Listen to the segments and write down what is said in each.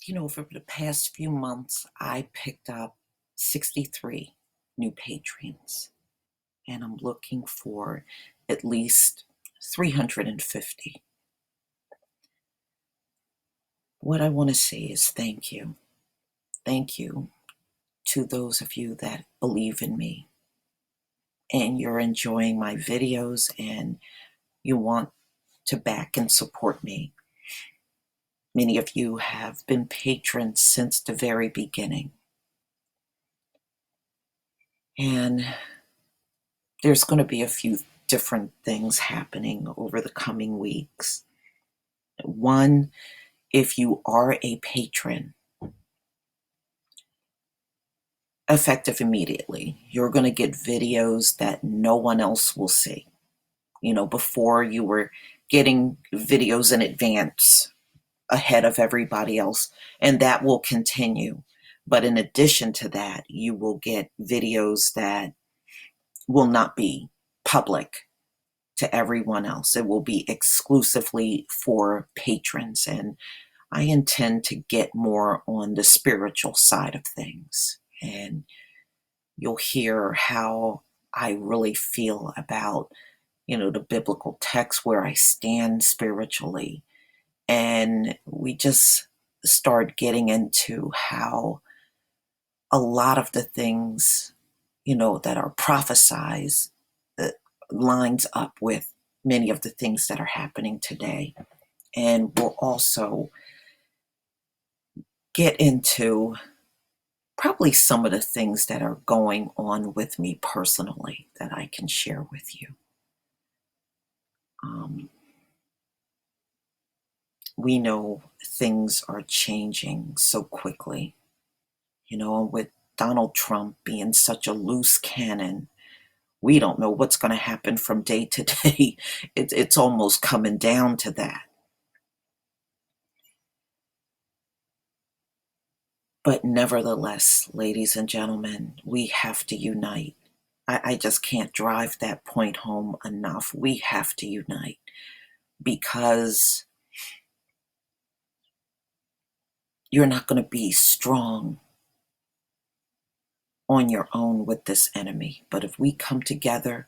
For the past few months, I picked up 63 new patrons, and I'm looking for at least 350. What I want to say is thank you. Thank you to those of you that believe in me and you're enjoying my videos and you want to back and support me. Many of you have been patrons since the very beginning. And there's going to be a few different things happening over the coming weeks. One, if you are a patron, effective immediately, you're going to get videos that no one else will see. Before you were getting videos in advance ahead of everybody else, and that will continue. But in addition to that, you will get videos that will not be public to everyone else. It will be exclusively for patrons. And I intend to get more on the spiritual side of things. And you'll hear how I really feel about, the biblical text, where I stand spiritually. And we just start getting into how a lot of the things, that are prophesied lines up with many of the things that are happening today. And we'll also get into probably some of the things that are going on with me personally that I can share with you. We know things are changing so quickly, with Donald Trump being such a loose cannon. We don't know what's going to happen from day to day. It's almost coming down to that. But nevertheless, ladies and gentlemen, we have to unite. I just can't drive that point home enough. We have to unite because you're not going to be strong on your own with this enemy. But if we come together,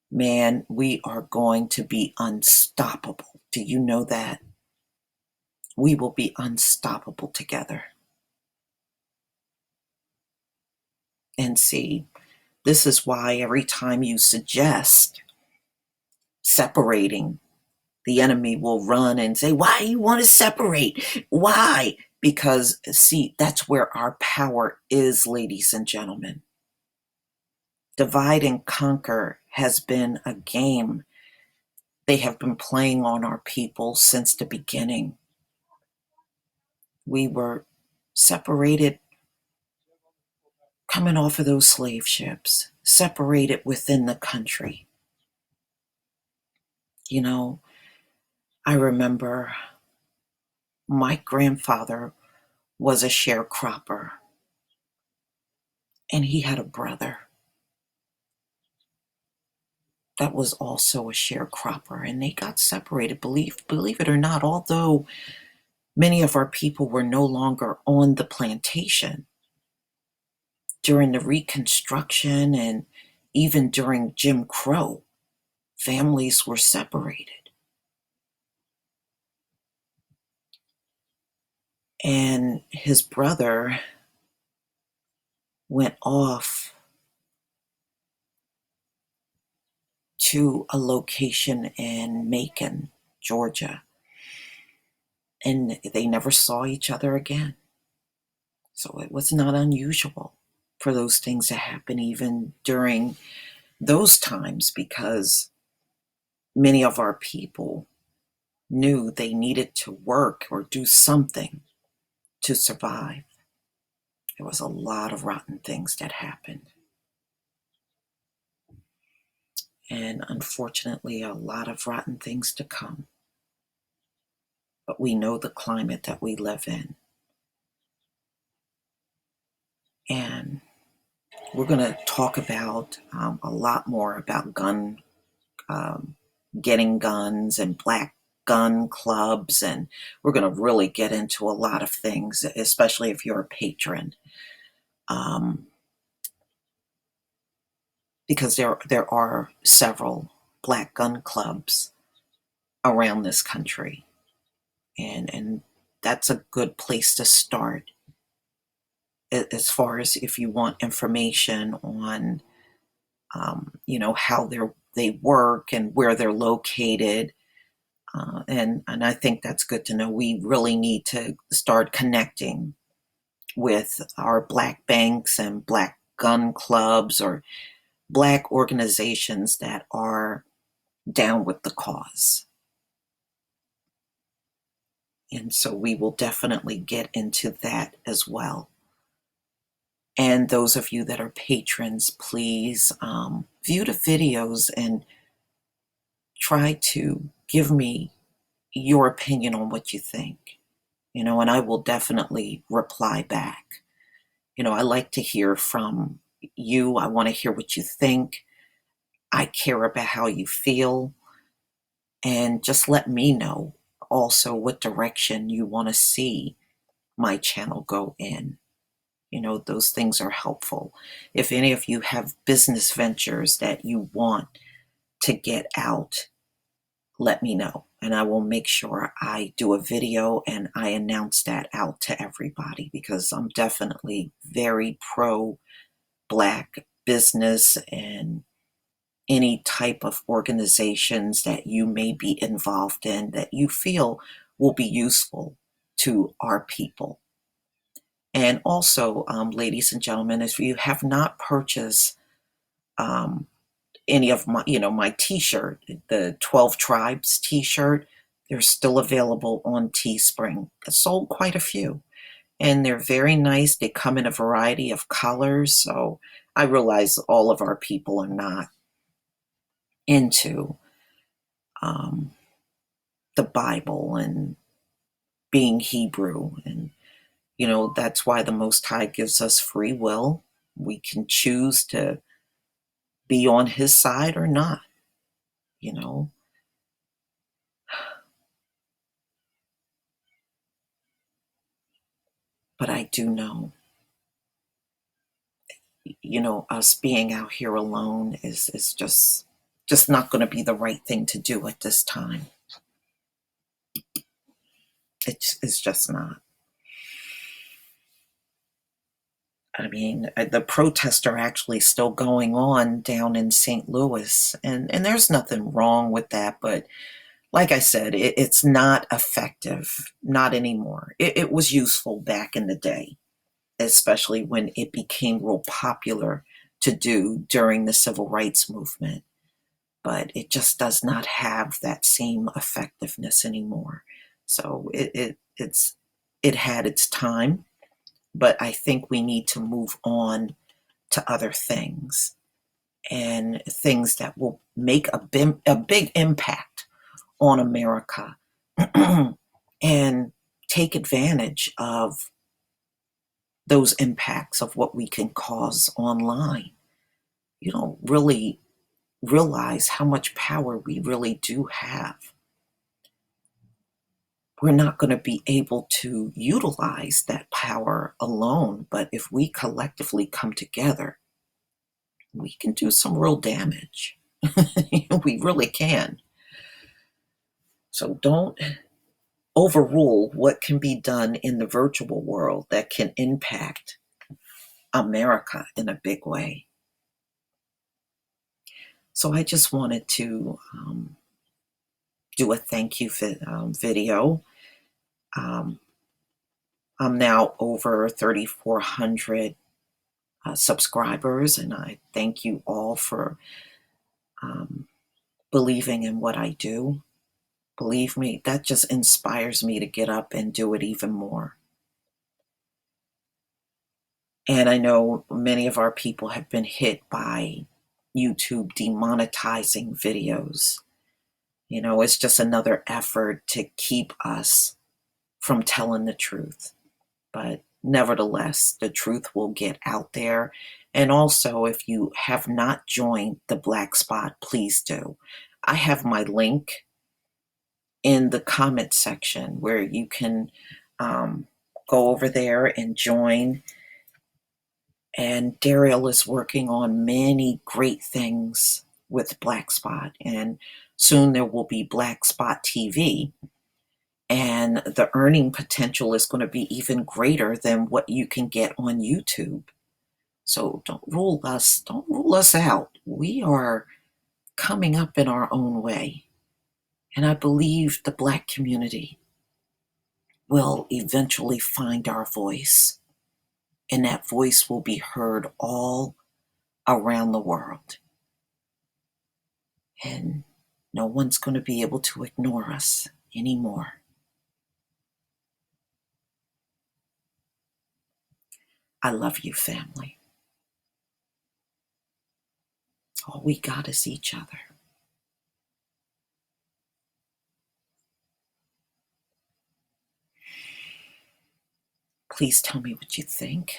man, we are going to be unstoppable. Do you know that? We will be unstoppable together. And see, this is why every time you suggest separating, the enemy will run and say, why you want to separate? Why? Because, see, that's where our power is, ladies and gentlemen. Divide and conquer has been a game they have been playing on our people since the beginning. We were separated coming off of those slave ships, separated within the country. I remember my grandfather was a sharecropper, and he had a brother that was also a sharecropper, and they got separated. Believe it or not, although many of our people were no longer on the plantation during the Reconstruction and even during Jim Crow, families were separated. And his brother went off to a location in Macon, Georgia, and they never saw each other again. So it was not unusual for those things to happen even during those times, because many of our people knew they needed to work or do something to survive. There was a lot of rotten things that happened. And unfortunately, a lot of rotten things to come. But we know the climate that we live in. And we're going to talk about a lot more about getting guns and black gun clubs, and we're going to really get into a lot of things, especially if you're a patron, um, because there are several black gun clubs around this country, and that's a good place to start as far as if you want information on how they work and where they're located. And I think that's good to know. We really need to start connecting with our black banks and black gun clubs or black organizations that are down with the cause. And so we will definitely get into that as well. And those of you that are patrons, please view the videos and try to give me your opinion on what you think, and I will definitely reply back. I like to hear from you. I want to hear what you think. I care about how you feel. And just let me know also what direction you want to see my channel go in. Those things are helpful. If any of you have business ventures that you want to get out, let me know. And I will make sure I do a video and I announce that out to everybody, because I'm definitely very pro Black business and any type of organizations that you may be involved in that you feel will be useful to our people. And also, ladies and gentlemen, if you have not purchased any of my t-shirt, the 12 Tribes t-shirt, they're still available on Teespring. I sold quite a few, and they're very nice. They come in a variety of colors, so I realize all of our people are not into um, the Bible and being Hebrew, and that's why the Most High gives us free will. We can choose to be on his side or not, you know. But I do know, us being out here alone is just not going to be the right thing to do at this time. It's just not. I mean, the protests are actually still going on down in St. Louis, and there's nothing wrong with that. But like I said, it's not effective, not anymore. It was useful back in the day, especially when it became real popular to do during the civil rights movement. But it just does not have that same effectiveness anymore. So it had its time, but I think we need to move on to other things, and things that will make a big impact on America and take advantage of those impacts of what we can cause online. You don't really realize how much power we really do have. We're not going to be able to utilize that power alone, but if we collectively come together, we can do some real damage. We really can. So don't overrule what can be done in the virtual world that can impact America in a big way. So I just wanted to do a thank you video. Um, I'm now over 3,400 subscribers, and I thank you all for believing in what I do. Believe me, that just inspires me to get up and do it even more. And I know many of our people have been hit by YouTube demonetizing videos. It's just another effort to keep us from telling the truth. But nevertheless, the truth will get out there. And also, if you have not joined the Black Spot, please do. I have my link in the comment section where you can um, go over there and join. And Daryl is working on many great things with Black Spot, and soon there will be Black Spot TV, and the earning potential is going to be even greater than what you can get on YouTube. So don't rule us out. We are coming up in our own way. And I believe the Black community will eventually find our voice, and that voice will be heard all around the world. And no one's going to be able to ignore us anymore. I love you, family. All we got is each other. Please tell me what you think.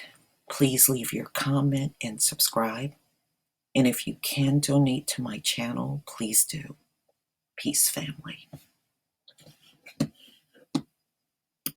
Please leave your comment and subscribe. And if you can donate to my channel, please do. Peace, family.